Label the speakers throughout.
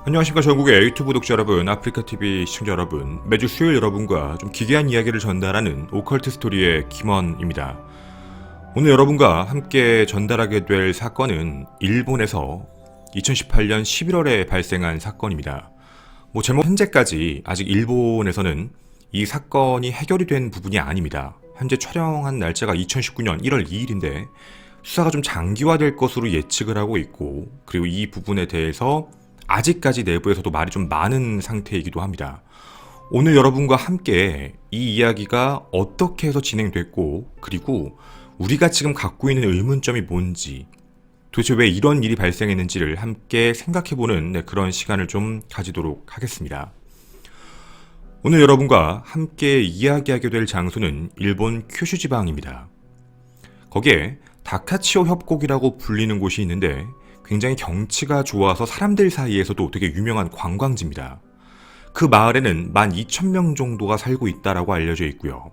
Speaker 1: 안녕하십니까. 전국의 유튜브 독자 여러분, 아프리카TV 시청자 여러분, 매주 수요일 여러분과 좀 기괴한 이야기를 전달하는 오컬트 스토리의 김원입니다. 오늘 여러분과 함께 전달하게 될 사건은 일본에서 2018년 11월에 발생한 사건입니다. 제목 현재까지 아직 일본에서는 이 사건이 해결이 된 부분이 아닙니다. 현재 촬영한 날짜가 2019년 1월 2일인데 수사가 좀 장기화될 것으로 예측을 하고 있고, 그리고 이 부분에 대해서 아직까지 내부에서도 말이 좀 많은 상태이기도 합니다. 오늘 여러분과 함께 이 이야기가 어떻게 해서 진행됐고, 그리고 우리가 지금 갖고 있는 의문점이 뭔지, 도대체 왜 이런 일이 발생했는지를 함께 생각해보는 그런 시간을 좀 가지도록 하겠습니다. 오늘 여러분과 함께 이야기하게 될 장소는 일본 큐슈 지방입니다. 거기에 다카치오 협곡이라고 불리는 곳이 있는데 굉장히 경치가 좋아서 사람들 사이에서도 되게 유명한 관광지입니다. 그 마을에는 12,000명 정도가 살고 있다고 알려져 있고요.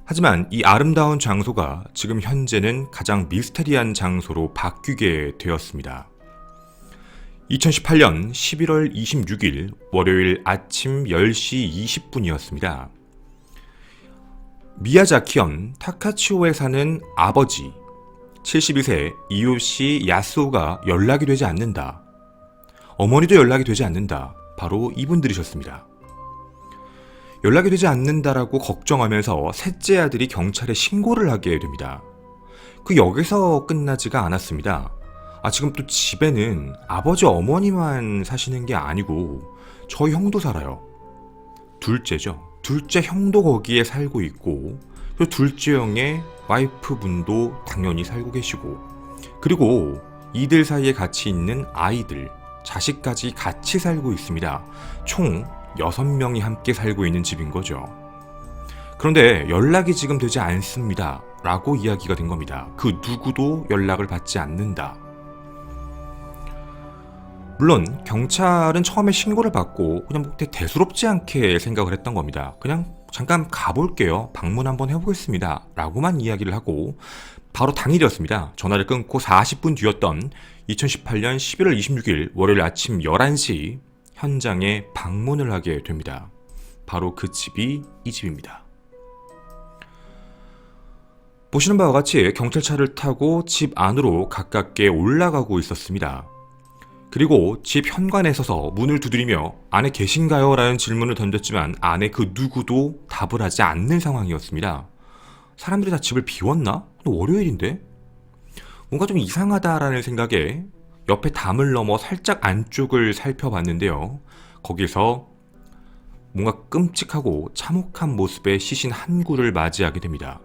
Speaker 1: 하지만 이 아름다운 장소가 지금 현재는 가장 미스테리한 장소로 바뀌게 되었습니다. 2018년 11월 26일 월요일 아침 10시 20분이었습니다. 미야자키현 타카치오에 사는 아버지 72세 이요시 야스오가 연락이 되지 않는다. 어머니도 연락이 되지 않는다. 바로 이분들이셨습니다. 연락이 되지 않는다라고 걱정하면서 셋째 아들이 경찰에 신고를 하게 됩니다. 여기서 끝나지가 않았습니다. 지금 또 집에는 아버지 어머니만 사시는 게 아니고 저희 형도 살아요. 둘째죠. 둘째 형도 거기에 살고 있고, 또 둘째 형의 와이프분도 당연히 살고 계시고, 그리고 이들 사이에 같이 있는 아이들, 자식까지 같이 살고 있습니다. 총 6명이 함께 살고 있는 집인 거죠. 그런데 연락이 지금 되지 않습니다 라고 이야기가 된 겁니다. 그 누구도 연락을 받지 않는다. 물론 경찰은 처음에 신고를 받고 그냥 대수롭지 않게 생각을 했던 겁니다. 그냥 잠깐 가볼게요, 방문 한번 해보겠습니다 라고만 이야기를 하고 바로 당일이었습니다. 전화를 끊고 40분 뒤였던 2018년 11월 26일 월요일 아침 11시 현장에 방문을 하게 됩니다. 바로 그 집이 이 집입니다. 보시는 바와 같이 경찰차를 타고 집 안으로 가깝게 올라가고 있었습니다. 그리고 집 현관에 서서 문을 두드리며 안에 계신가요? 라는 질문을 던졌지만 안에 그 누구도 답을 하지 않는 상황이었습니다. 사람들이 다 집을 비웠나? 월요일인데? 뭔가 좀 이상하다라는 생각에 옆에 담을 넘어 살짝 안쪽을 살펴봤는데요. 거기서 뭔가 끔찍하고 참혹한 모습의 시신 한 구를 맞이하게 됩니다.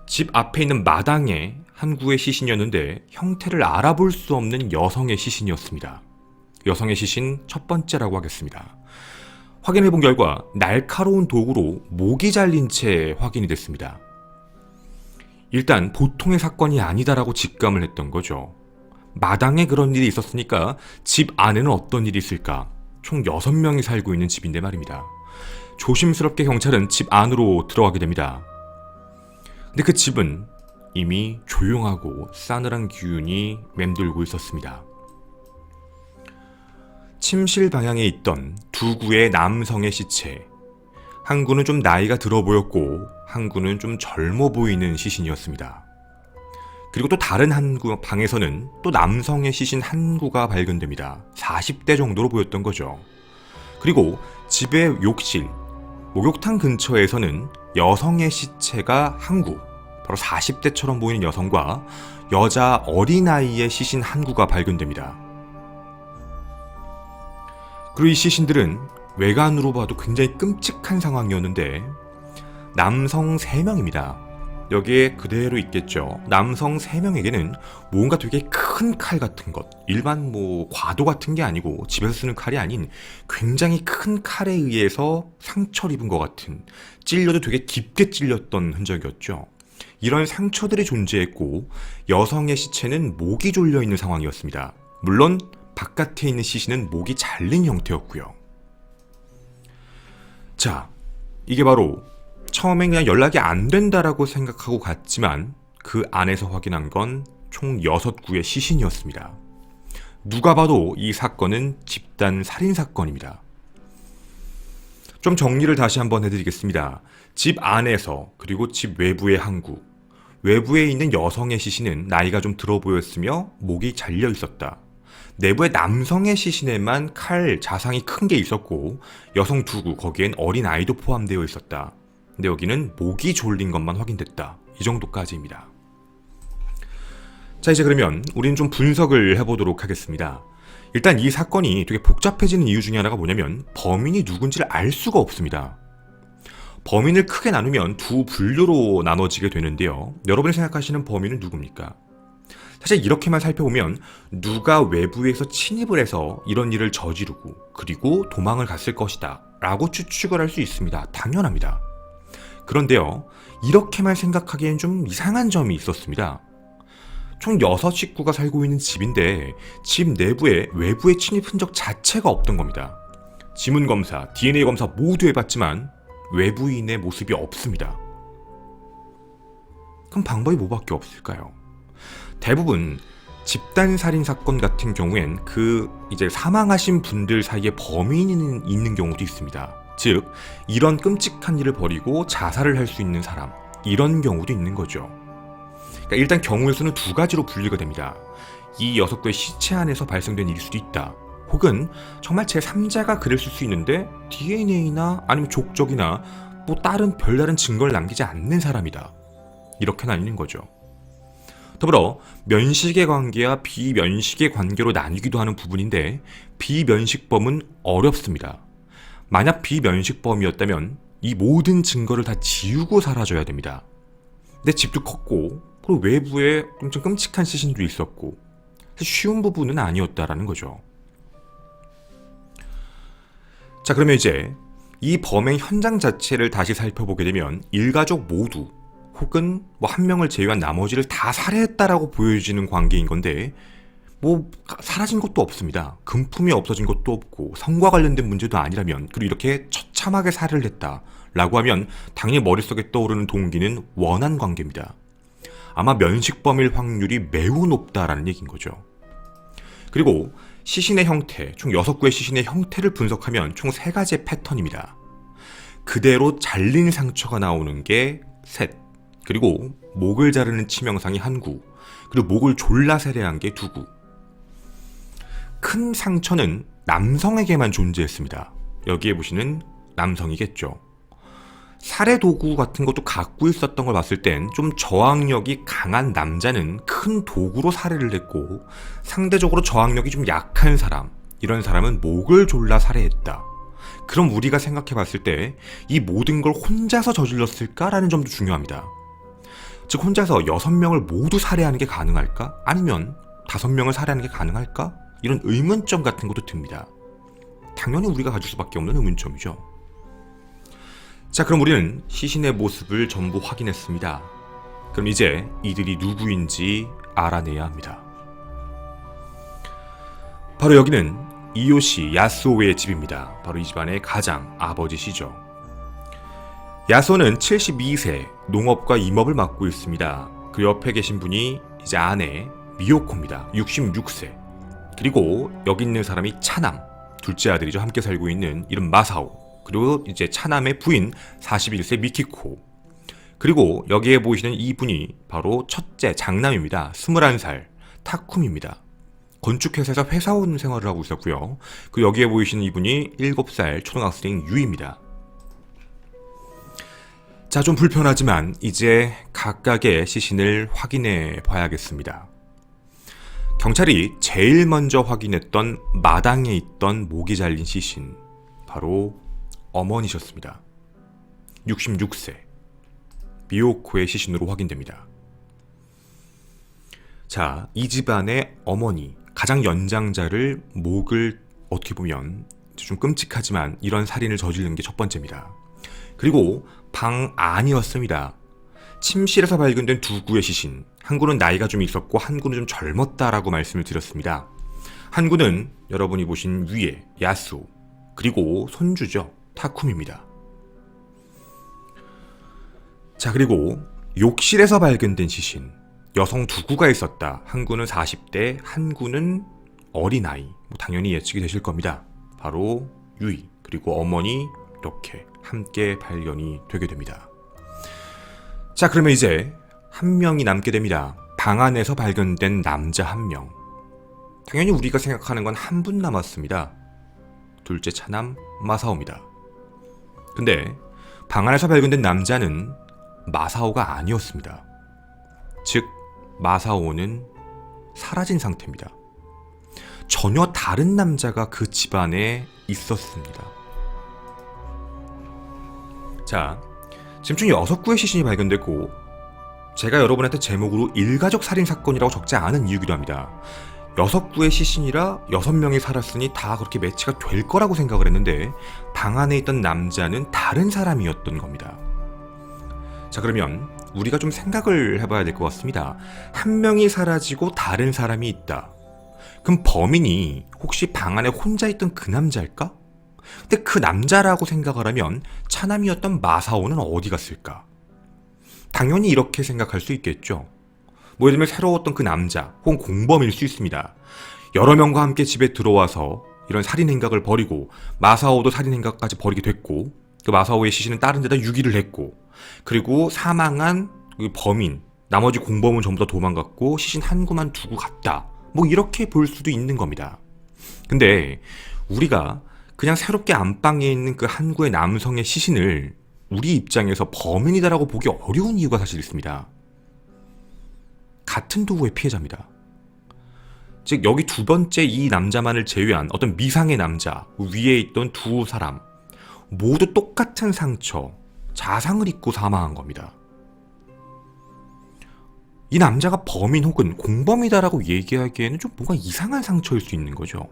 Speaker 1: 집 앞에 있는 마당에 한 구의 시신이었는데 형태를 알아볼 수 없는 여성의 시신이었습니다. 여성의 시신 첫 번째라고 하겠습니다. 확인해 본 결과 날카로운 도구로 목이 잘린 채 확인이 됐습니다. 일단 보통의 사건이 아니다라고 직감을 했던 거죠. 마당에 그런 일이 있었으니까 집 안에는 어떤 일이 있을까? 총 6명이 살고 있는 집인데 말입니다. 조심스럽게 경찰은 집 안으로 들어가게 됩니다. 근데 그 집은 이미 조용하고 싸늘한 기운이 맴돌고 있었습니다. 침실 방향에 있던 두 구의 남성의 시체, 한 구는 좀 나이가 들어 보였고 한 구는 좀 젊어 보이는 시신이었습니다. 그리고 또 다른 한 구 방에서는 또 남성의 시신 한 구가 발견됩니다. 40대 정도로 보였던 거죠. 그리고 집의 욕실, 목욕탕 근처에서는 여성의 시체가 한 구, 바로 40대처럼 보이는 여성과 여자 어린아이의 시신 한 구가 발견됩니다. 그리고 이 시신들은 외관으로 봐도 굉장히 끔찍한 상황이었는데 남성 3명입니다. 여기에 그대로 있겠죠. 남성 3명에게는 뭔가 되게 큰 칼 같은 것, 일반 과도 같은 게 아니고 집에서 쓰는 칼이 아닌 굉장히 큰 칼에 의해서 상처를 입은 것 같은, 찔려도 되게 깊게 찔렸던 흔적이었죠. 이런 상처들이 존재했고 여성의 시체는 목이 졸려있는 상황이었습니다. 물론 바깥에 있는 시신은 목이 잘린 형태였고요. 자, 이게 바로 처음엔 그냥 연락이 안 된다라고 생각하고 갔지만 그 안에서 확인한 건 총 6구의 시신이었습니다. 누가 봐도 이 사건은 집단 살인 사건입니다. 좀 정리를 다시 한번 해드리겠습니다. 집 안에서 그리고 집 외부의 항구, 외부에 있는 여성의 시신은 나이가 좀 들어 보였으며 목이 잘려 있었다. 내부의 남성의 시신에만 칼 자상이 큰 게 있었고 여성 두구, 거기엔 어린 아이도 포함되어 있었다. 근데 여기는 목이 졸린 것만 확인됐다. 이 정도까지입니다. 자, 이제 그러면 우리는 좀 분석을 해보도록 하겠습니다. 일단 이 사건이 되게 복잡해지는 이유 중에 하나가 뭐냐면 범인이 누군지를 알 수가 없습니다. 범인을 크게 나누면 두 분류로 나눠지게 되는데요. 여러분이 생각하시는 범인은 누굽니까? 사실 이렇게만 살펴보면 누가 외부에서 침입을 해서 이런 일을 저지르고 그리고 도망을 갔을 것이다 라고 추측을 할 수 있습니다. 당연합니다. 그런데요, 이렇게만 생각하기엔 좀 이상한 점이 있었습니다. 총 6식구가 살고 있는 집인데 집 내부에 외부의 침입 흔적 자체가 없던 겁니다. 지문 검사, DNA 검사 모두 해봤지만 외부인의 모습이 없습니다. 그럼 방법이 뭐밖에 없을까요? 대부분 집단 살인 사건 같은 경우엔 이제 사망하신 분들 사이에 범인이 있는 경우도 있습니다. 즉, 이런 끔찍한 일을 벌이고 자살을 할 수 있는 사람, 이런 경우도 있는 거죠. 그러니까 일단 경우의 수는 두 가지로 분류가 됩니다. 이 6구의 시체 안에서 발생된 일일 수도 있다. 혹은 정말 제3자가 그랬을 수 있는데 DNA나 아니면 족적이나 뭐 다른 별다른 증거를 남기지 않는 사람이다. 이렇게 나뉘는 거죠. 더불어 면식의 관계와 비면식의 관계로 나뉘기도 하는 부분인데 비면식범은 어렵습니다. 만약 비면식범이었다면 이 모든 증거를 다 지우고 사라져야 됩니다. 내 집도 컸고 그리고 외부에 좀 끔찍한 시신도 있었고 쉬운 부분은 아니었다라는 거죠. 자, 그러면 이제 이 범행 현장 자체를 다시 살펴보게 되면 일가족 모두 혹은 뭐 한 명을 제외한 나머지를 다 살해했다라고 보여지는 관계인 건데 뭐 사라진 것도 없습니다. 금품이 없어진 것도 없고 성과 관련된 문제도 아니라면, 그리고 이렇게 처참하게 살해를 했다라고 하면 당연히 머릿속에 떠오르는 동기는 원한 관계입니다. 아마 면식범일 확률이 매우 높다라는 얘기인 거죠. 그리고 시신의 형태, 총 6구의 시신의 형태를 분석하면 총 3가지의 패턴입니다. 그대로 잘린 상처가 나오는 게 셋, 그리고 목을 자르는 치명상이 1구, 그리고 목을 졸라 살해한 게 2구. 큰 상처는 남성에게만 존재했습니다. 여기에 보시는 남성이겠죠. 살해 도구 같은 것도 갖고 있었던 걸 봤을 땐 좀 저항력이 강한 남자는 큰 도구로 살해를 했고 상대적으로 저항력이 좀 약한 사람, 이런 사람은 목을 졸라 살해했다. 그럼 우리가 생각해 봤을 때 이 모든 걸 혼자서 저질렀을까라는 점도 중요합니다. 즉 혼자서 6명을 모두 살해하는 게 가능할까? 아니면 5명을 살해하는 게 가능할까? 이런 의문점 같은 것도 듭니다. 당연히 우리가 가질 수밖에 없는 의문점이죠. 자, 그럼 우리는 시신의 모습을 전부 확인했습니다. 그럼 이제 이들이 누구인지 알아내야 합니다. 바로 여기는 이요시 야스오의 집입니다. 바로 이 집안의 가장 아버지시죠. 야스오는 72세, 농업과 임업을 맡고 있습니다. 그 옆에 계신 분이 이제 아내 미요코입니다. 66세. 그리고 여기 있는 사람이 차남, 둘째 아들이죠. 함께 살고 있는 이름 마사오. 그리고 이제 차남의 부인 41세 미키코. 그리고 여기에 보이시는 이분이 바로 첫째 장남입니다. 21살 타쿰입니다. 건축회사에서 회사원 생활을 하고 있었고요. 그 여기에 보이시는 이분이 7살 초등학생 유입니다. 자, 좀 불편하지만 이제 각각의 시신을 확인해 봐야겠습니다. 경찰이 제일 먼저 확인했던 마당에 있던 목이 잘린 시신, 바로 어머니셨습니다. 66세 미요코의 시신으로 확인됩니다. 자, 이 집안의 어머니, 가장 연장자를 목을 어떻게 보면 좀 끔찍하지만 이런 살인을 저지른 게 첫 번째입니다. 그리고 방 안이었습니다. 침실에서 발견된 2구의 시신, 한 구는 나이가 좀 있었고 한 구는 좀 젊었다라고 말씀을 드렸습니다. 한 구는 여러분이 보신 위에 야스오, 그리고 손주죠, 타쿰입니다. 자, 그리고 욕실에서 발견된 시신, 여성 2구가 있었다. 한 구는 40대, 한 구는 어린아이, 당연히 예측이 되실 겁니다. 바로 유이 그리고 어머니 이렇게 함께 발견이 되게 됩니다. 자, 그러면 이제 한 명이 남게 됩니다. 방 안에서 발견된 남자 한 명. 당연히 우리가 생각하는 건 한 분 남았습니다. 둘째 차남 마사오입니다. 근데 방 안에서 발견된 남자는 마사오가 아니었습니다. 즉 마사오는 사라진 상태입니다. 전혀 다른 남자가 그 집안에 있었습니다. 자, 지금 총 6구의 시신이 발견됐고 제가 여러분한테 제목으로 일가족 살인사건이라고 적지 않은 이유기도 합니다. 6구의 시신이라 6명이 살았으니 다 그렇게 매치가 될 거라고 생각을 했는데 방 안에 있던 남자는 다른 사람이었던 겁니다. 자, 그러면 우리가 좀 생각을 해봐야 될 것 같습니다. 한 명이 사라지고 다른 사람이 있다. 그럼 범인이 혹시 방 안에 혼자 있던 그 남자일까? 근데 그 남자라고 생각을 하면 차남이었던 마사오는 어디 갔을까? 당연히 이렇게 생각할 수 있겠죠. 예를 들면 새로웠던 그 남자 혹은 공범일 수 있습니다. 여러 명과 함께 집에 들어와서 이런 살인 행각을 벌이고 마사오도 살인 행각까지 벌이게 됐고 그 마사오의 시신은 다른 데다 유기를 했고 그리고 사망한 그 범인 나머지 공범은 전부 다 도망갔고 시신 한 구만 두고 갔다. 이렇게 볼 수도 있는 겁니다. 근데 우리가 그냥 새롭게 안방에 있는 그 한 구의 남성의 시신을 우리 입장에서 범인이다라고 보기 어려운 이유가 사실 있습니다. 같은 도구의 피해자입니다. 즉 여기 두 번째 이 남자만을 제외한 어떤 미상의 남자 위에 있던 두 사람 모두 똑같은 상처, 자상을 입고 사망한 겁니다. 이 남자가 범인 혹은 공범이다라고 얘기하기에는 좀 뭔가 이상한 상처일 수 있는 거죠.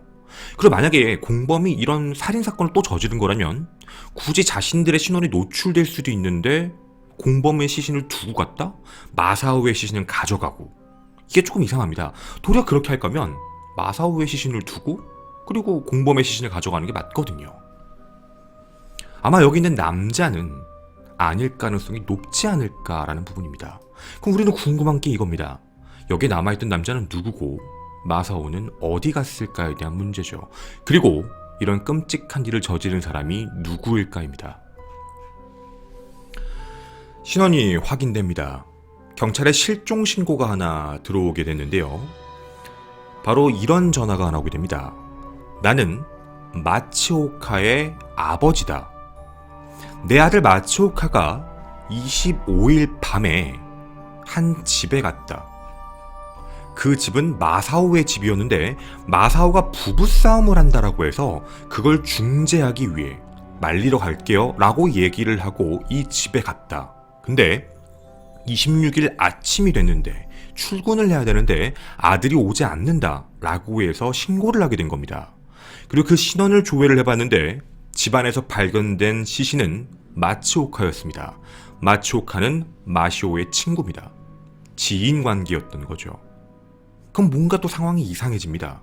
Speaker 1: 그리고 만약에 공범이 이런 살인사건을 또 저지른 거라면 굳이 자신들의 신원이 노출될 수도 있는데 공범의 시신을 두고 갔다? 마사오의 시신은 가져가고 이게 조금 이상합니다. 도리어 그렇게 할 거면 마사오의 시신을 두고 그리고 공범의 시신을 가져가는 게 맞거든요. 아마 여기 있는 남자는 아닐 가능성이 높지 않을까라는 부분입니다. 그럼 우리는 궁금한 게 이겁니다. 여기에 남아있던 남자는 누구고 마사오는 어디 갔을까에 대한 문제죠. 그리고 이런 끔찍한 일을 저지른 사람이 누구일까입니다. 신원이 확인됩니다. 경찰에 실종 신고가 하나 들어오게 됐는데요. 바로 이런 전화가 하나 오게 됩니다. 나는 마츠오카의 아버지다. 내 아들 마츠오카가 25일 밤에 한 집에 갔다. 그 집은 마사오의 집이었는데 마사오가 부부싸움을 한다라고 해서 그걸 중재하기 위해 말리러 갈게요 라고 얘기를 하고 이 집에 갔다. 근데 26일 아침이 됐는데 출근을 해야 되는데 아들이 오지 않는다 라고 해서 신고를 하게 된 겁니다. 그리고 그 신원을 조회를 해봤는데 집안에서 발견된 시신은 마츠오카였습니다. 마츠오카는 마시오의 친구입니다. 지인 관계였던 거죠. 그럼 뭔가 또 상황이 이상해집니다.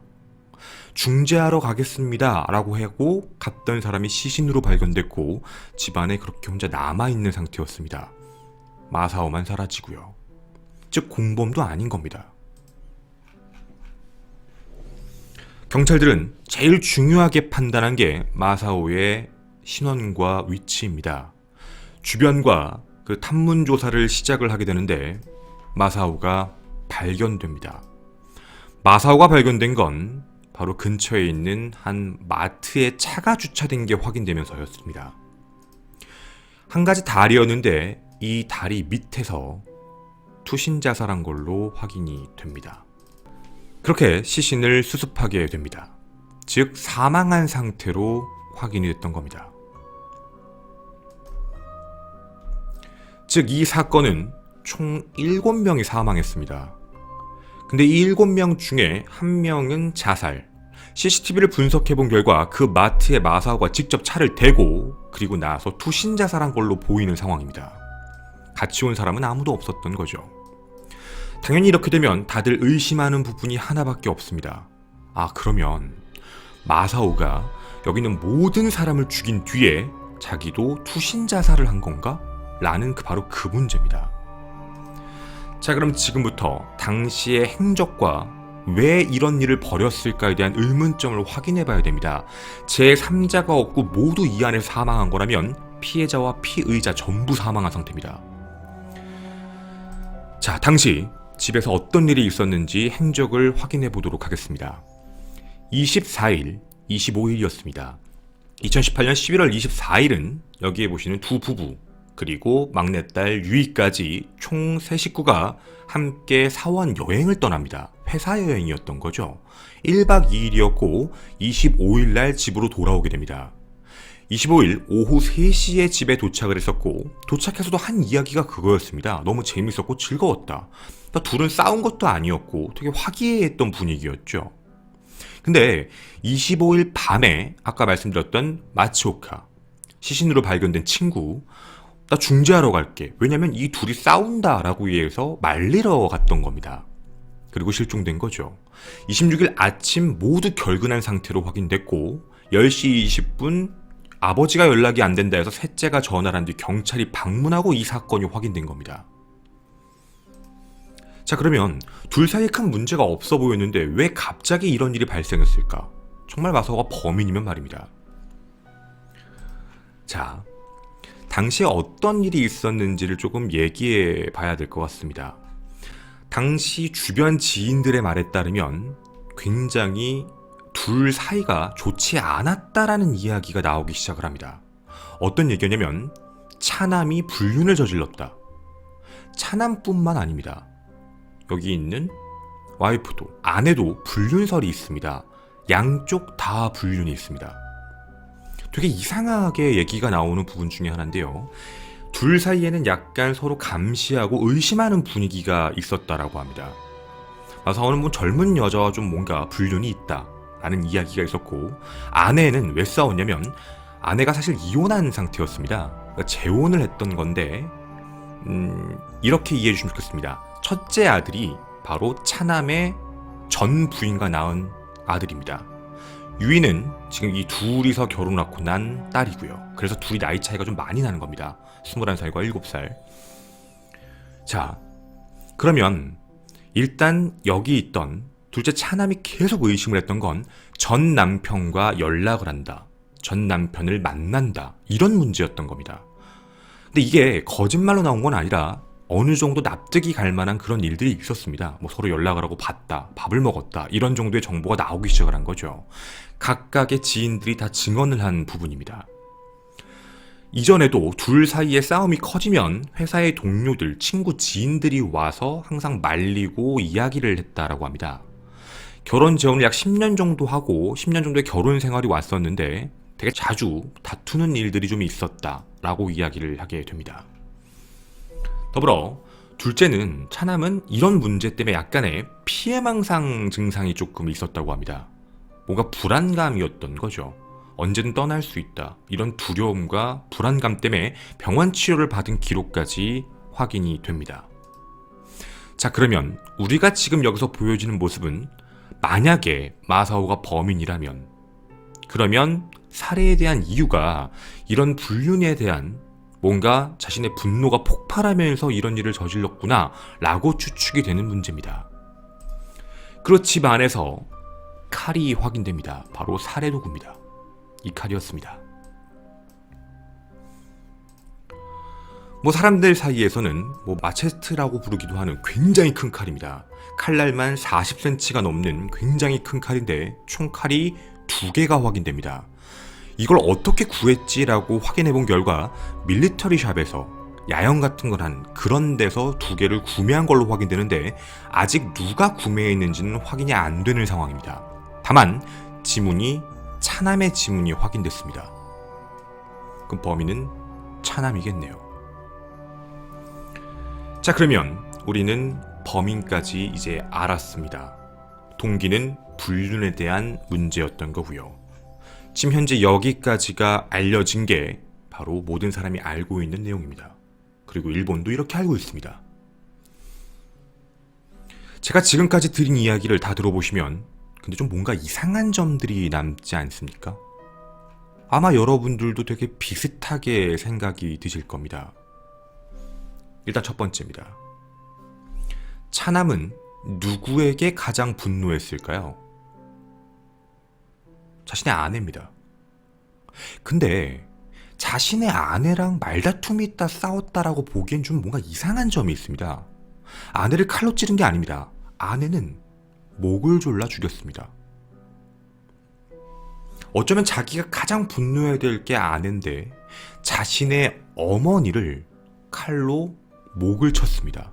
Speaker 1: 중재하러 가겠습니다 라고 하고 갔던 사람이 시신으로 발견됐고 집안에 그렇게 혼자 남아있는 상태였습니다. 마사오만 사라지고요. 즉 공범도 아닌 겁니다. 경찰들은 제일 중요하게 판단한 게 마사오의 신원과 위치입니다. 주변과 그 탐문 조사를 시작을 하게 되는데 마사오가 발견됩니다. 마사오가 발견된 건 바로 근처에 있는 한 마트에 차가 주차된 게 확인되면서였습니다. 한 가지 다리였는데 이 다리 밑에서 투신 자살한 걸로 확인이 됩니다. 그렇게 시신을 수습하게 됩니다. 즉 사망한 상태로 확인이 됐던 겁니다. 즉 이 사건은 총 7명이 사망했습니다. 근데 이 7명 중에 한 명은 자살. CCTV를 분석해본 결과 그 마트에 마사오가 직접 차를 대고 그리고 나서 투신 자살한 걸로 보이는 상황입니다. 같이 온 사람은 아무도 없었던 거죠. 당연히 이렇게 되면 다들 의심하는 부분이 하나밖에 없습니다. 그러면 마사오가 여기 있는 모든 사람을 죽인 뒤에 자기도 투신 자살을 한 건가? 라는 바로 그 문제입니다. 자, 그럼 지금부터 당시의 행적과 왜 이런 일을 벌였을까에 대한 의문점을 확인해 봐야 됩니다. 제3자가 없고 모두 이 안에서 사망한 거라면 피해자와 피의자 전부 사망한 상태입니다. 자, 당시 집에서 어떤 일이 있었는지 행적을 확인해 보도록 하겠습니다. 24일, 25일이었습니다. 2018년 11월 24일은 여기에 보시는 두 부부 그리고 막내딸 유이까지 총 3식구가 함께 사원 여행을 떠납니다. 회사 여행이었던 거죠. 1박 2일이었고 25일날 집으로 돌아오게 됩니다. 25일 오후 3시에 집에 도착을 했었고 도착해서도 한 이야기가 그거였습니다. 너무 재밌었고 즐거웠다. 그러니까 둘은 싸운 것도 아니었고 되게 화기애애했던 분위기였죠. 근데 25일 밤에 아까 말씀드렸던 마츠오카, 시신으로 발견된 친구, 나 중재하러 갈게. 왜냐면 이 둘이 싸운다라고 해서 말리러 갔던 겁니다. 그리고 실종된 거죠. 26일 아침 모두 결근한 상태로 확인됐고 10시 20분 아버지가 연락이 안 된다 해서 셋째가 전화를 한 뒤 경찰이 방문하고 이 사건이 확인된 겁니다. 자, 그러면 둘 사이에 큰 문제가 없어 보였는데 왜 갑자기 이런 일이 발생했을까? 정말 마사오가 범인이면 말입니다. 자, 당시에 어떤 일이 있었는지를 조금 얘기해 봐야 될 것 같습니다. 당시 주변 지인들의 말에 따르면 굉장히 둘 사이가 좋지 않았다라는 이야기가 나오기 시작을 합니다. 어떤 얘기냐면 차남이 불륜을 저질렀다. 차남뿐만 아닙니다. 여기 있는 와이프도, 아내도 불륜설이 있습니다. 양쪽 다 불륜이 있습니다. 되게 이상하게 얘기가 나오는 부분 중에 하나인데요. 둘 사이에는 약간 서로 감시하고 의심하는 분위기가 있었다라고 합니다. 마사오는 뭐 젊은 여자와 좀 뭔가 불륜이 있다 라는 이야기가 있었고, 아내는 왜 싸웠냐면 아내가 사실 이혼한 상태였습니다. 그러니까 재혼을 했던 건데 이렇게 이해해 주시면 좋겠습니다. 첫째 아들이 바로 차남의 전 부인과 낳은 아들입니다. 유이는 지금 이 둘이서 결혼하고 난 딸이고요. 그래서 둘이 나이 차이가 좀 많이 나는 겁니다. 21살과 7살. 자, 그러면 일단 여기 있던 둘째 차남이 계속 의심을 했던 건 전 남편과 연락을 한다, 전 남편을 만난다, 이런 문제였던 겁니다. 근데 이게 거짓말로 나온 건 아니라 어느 정도 납득이 갈 만한 그런 일들이 있었습니다. 뭐 서로 연락을 하고 봤다, 밥을 먹었다, 이런 정도의 정보가 나오기 시작을 한 거죠. 각각의 지인들이 다 증언을 한 부분입니다. 이전에도 둘 사이에 싸움이 커지면 회사의 동료들, 친구, 지인들이 와서 항상 말리고 이야기를 했다라고 합니다. 결혼 재혼을 약 10년 정도 하고 10년 정도의 결혼 생활이 왔었는데 되게 자주 다투는 일들이 좀 있었다라고 이야기를 하게 됩니다. 더불어 둘째는, 차남은 이런 문제 때문에 약간의 피해망상 증상이 조금 있었다고 합니다. 뭔가 불안감이었던 거죠. 언제든 떠날 수 있다, 이런 두려움과 불안감 때문에 병원 치료를 받은 기록까지 확인이 됩니다. 자, 그러면 우리가 지금 여기서 보여지는 모습은 만약에 마사오가 범인이라면, 그러면 살해에 대한 이유가 이런 불륜에 대한 뭔가 자신의 분노가 폭발하면서 이런 일을 저질렀구나 라고 추측이 되는 문제입니다. 그렇 집 안에서 칼이 확인됩니다. 바로 살해 도구입니다. 이 칼이었습니다. 뭐 사람들 사이에서는 뭐 마체스트라고 부르기도 하는 굉장히 큰 칼입니다. 칼날만 40cm가 넘는 굉장히 큰 칼인데 총 칼이 2개가 확인됩니다. 이걸 어떻게 구했지라고 확인해 본 결과 밀리터리 샵에서 야영 같은 걸 한 그런 데서 2개를 구매한 걸로 확인되는데 아직 누가 구매했는지는 확인이 안 되는 상황입니다. 다만 지문이 차남의 지문이 확인됐습니다. 그럼 범인은 차남이겠네요. 자, 그러면 우리는 범인까지 이제 알았습니다. 동기는 불륜에 대한 문제였던 거고요. 지금 현재 여기까지가 알려진 게 바로 모든 사람이 알고 있는 내용입니다. 그리고 일본도 이렇게 알고 있습니다. 제가 지금까지 드린 이야기를 다 들어보시면 근데 좀 뭔가 이상한 점들이 남지 않습니까? 아마 여러분들도 되게 비슷하게 생각이 드실 겁니다. 일단 첫 번째입니다. 차남은 누구에게 가장 분노했을까요? 자신의 아내입니다. 근데 자신의 아내랑 말다툼이 있다 싸웠다라고 보기엔 좀 뭔가 이상한 점이 있습니다. 아내를 칼로 찌른 게 아닙니다. 아내는 목을 졸라 죽였습니다. 어쩌면 자기가 가장 분노해야 될 게 아내인데 자신의 어머니를 칼로 목을 쳤습니다.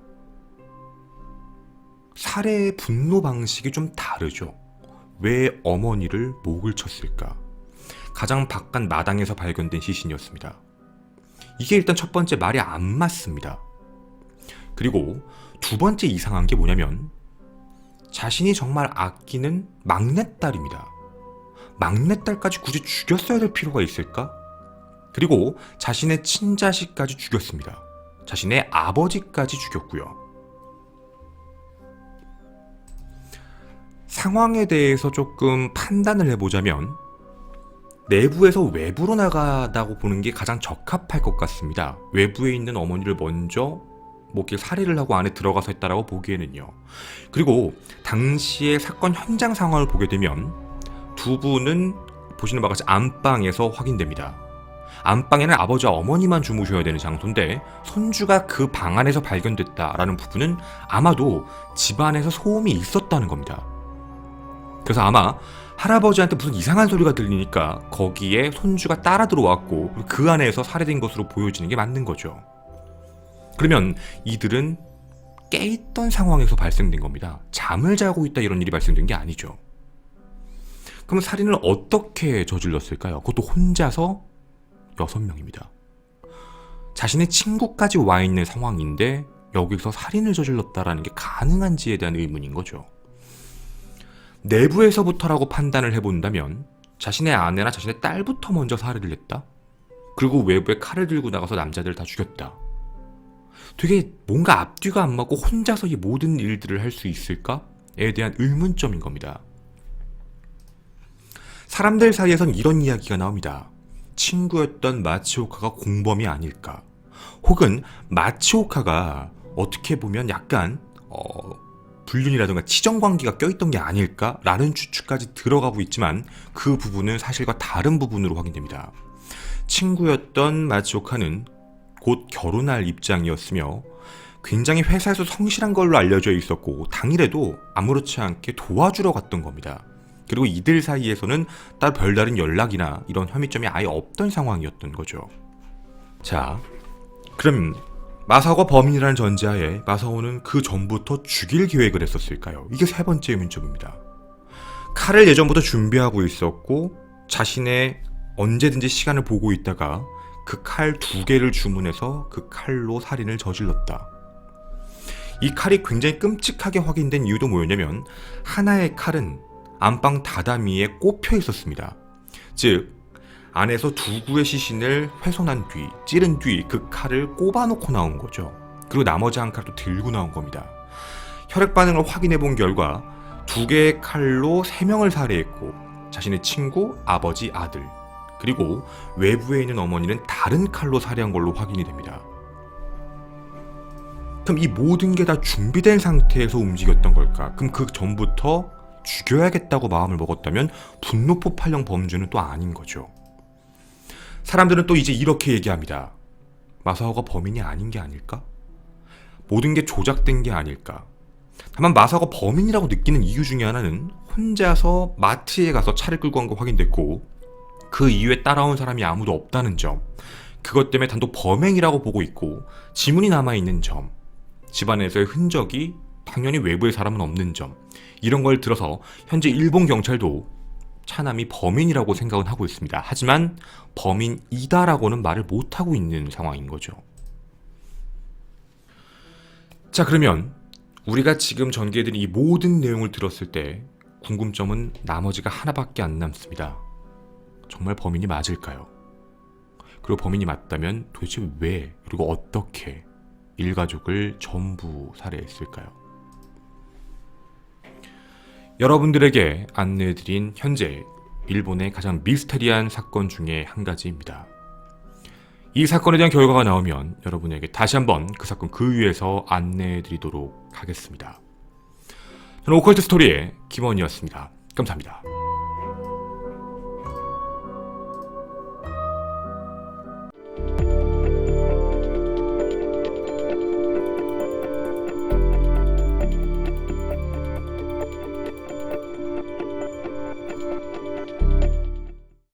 Speaker 1: 살해의 분노 방식이 좀 다르죠. 왜 어머니를 목을 쳤을까? 가장 바깥 마당에서 발견된 시신이었습니다. 이게 일단 첫 번째 말이 안 맞습니다. 그리고 두 번째 이상한 게 뭐냐면 자신이 정말 아끼는 막내딸입니다. 막내딸까지 굳이 죽였어야 될 필요가 있을까? 그리고 자신의 친자식까지 죽였습니다. 자신의 아버지까지 죽였고요. 상황에 대해서 조금 판단을 해보자면 내부에서 외부로 나가다고 보는 게 가장 적합할 것 같습니다. 외부에 있는 어머니를 먼저 이렇게 살해를 하고 안에 들어가서 했다라고 보기에는요. 그리고 당시의 사건 현장 상황을 보게 되면 두 분은 보시는 바와 같이 안방에서 확인됩니다. 안방에는 아버지와 어머니만 주무셔야 되는 장소인데 손주가 그 방 안에서 발견됐다라는 부분은 아마도 집안에서 소음이 있었다는 겁니다. 그래서 아마 할아버지한테 무슨 이상한 소리가 들리니까 거기에 손주가 따라 들어왔고 그 안에서 살해된 것으로 보여지는 게 맞는 거죠. 그러면 이들은 깨있던 상황에서 발생된 겁니다. 잠을 자고 있다 이런 일이 발생된 게 아니죠. 그럼 살인을 어떻게 저질렀을까요? 그것도 혼자서 6명입니다. 자신의 친구까지 와 있는 상황인데 여기서 살인을 저질렀다라는 게 가능한지에 대한 의문인 거죠. 내부에서부터라고 판단을 해본다면 자신의 아내나 자신의 딸부터 먼저 살해를 했다? 그리고 외부에 칼을 들고 나가서 남자들을 다 죽였다. 되게 뭔가 앞뒤가 안 맞고 혼자서 이 모든 일들을 할 수 있을까에 대한 의문점인 겁니다. 사람들 사이에선 이런 이야기가 나옵니다. 친구였던 마츠오카가 공범이 아닐까? 혹은 마츠오카가 어떻게 보면 약간 불륜이라든가 치정관계가 껴있던 게 아닐까라는 추측까지 들어가고 있지만 그 부분은 사실과 다른 부분으로 확인됩니다. 친구였던 마츠오카는 곧 결혼할 입장이었으며 굉장히 회사에서 성실한 걸로 알려져 있었고 당일에도 아무렇지 않게 도와주러 갔던 겁니다. 그리고 이들 사이에서는 따로 별다른 연락이나 이런 혐의점이 아예 없던 상황이었던 거죠. 자, 그럼 마사오가 범인이라는 전제하에 마사오는 그 전부터 죽일 계획을 했었을까요? 이게 세 번째 의문점입니다. 칼을 예전부터 준비하고 있었고 자신의 언제든지 시간을 보고 있다가 그 칼 2개를 주문해서 그 칼로 살인을 저질렀다. 이 칼이 굉장히 끔찍하게 확인된 이유도 뭐였냐면 하나의 칼은 안방 다다미에 꼽혀 있었습니다. 즉 안에서 2구의 시신을 훼손한 뒤, 찌른 뒤 그 칼을 꼽아놓고 나온 거죠. 그리고 나머지 한 칼도 들고 나온 겁니다. 혈액 반응을 확인해 본 결과 2개의 칼로 3명을 살해했고 자신의 친구, 아버지, 아들 그리고 외부에 있는 어머니는 다른 칼로 살해한 걸로 확인이 됩니다. 그럼 이 모든 게 다 준비된 상태에서 움직였던 걸까? 그럼 그 전부터 죽여야겠다고 마음을 먹었다면 분노 폭발형 범죄는 또 아닌 거죠. 사람들은 또 이제 이렇게 얘기합니다. 마사오가 범인이 아닌 게 아닐까? 모든 게 조작된 게 아닐까? 다만 마사오가 범인이라고 느끼는 이유 중에 하나는 혼자서 마트에 가서 차를 끌고 간 거 확인됐고 그 이후에 따라온 사람이 아무도 없다는 점, 그것 때문에 단독 범행이라고 보고 있고 지문이 남아있는 점, 집안에서의 흔적이 당연히 외부의 사람은 없는 점, 이런 걸 들어서 현재 일본 경찰도 차남이 범인이라고 생각은 하고 있습니다. 하지만 범인이다라고는 말을 못하고 있는 상황인 거죠. 자, 그러면 우리가 지금 전개해드린 이 모든 내용을 들었을 때 궁금점은 나머지가 하나밖에 안 남습니다. 정말 범인이 맞을까요? 그리고 범인이 맞다면 도대체 왜 그리고 어떻게 일가족을 전부 살해했을까요? 여러분들에게 안내해드린 현재 일본의 가장 미스테리한 사건 중에 한 가지입니다. 이 사건에 대한 결과가 나오면 여러분에게 다시 한번 그 사건 그 위에서 안내해드리도록 하겠습니다. 저는 오컬트 스토리의 김원이었습니다. 감사합니다.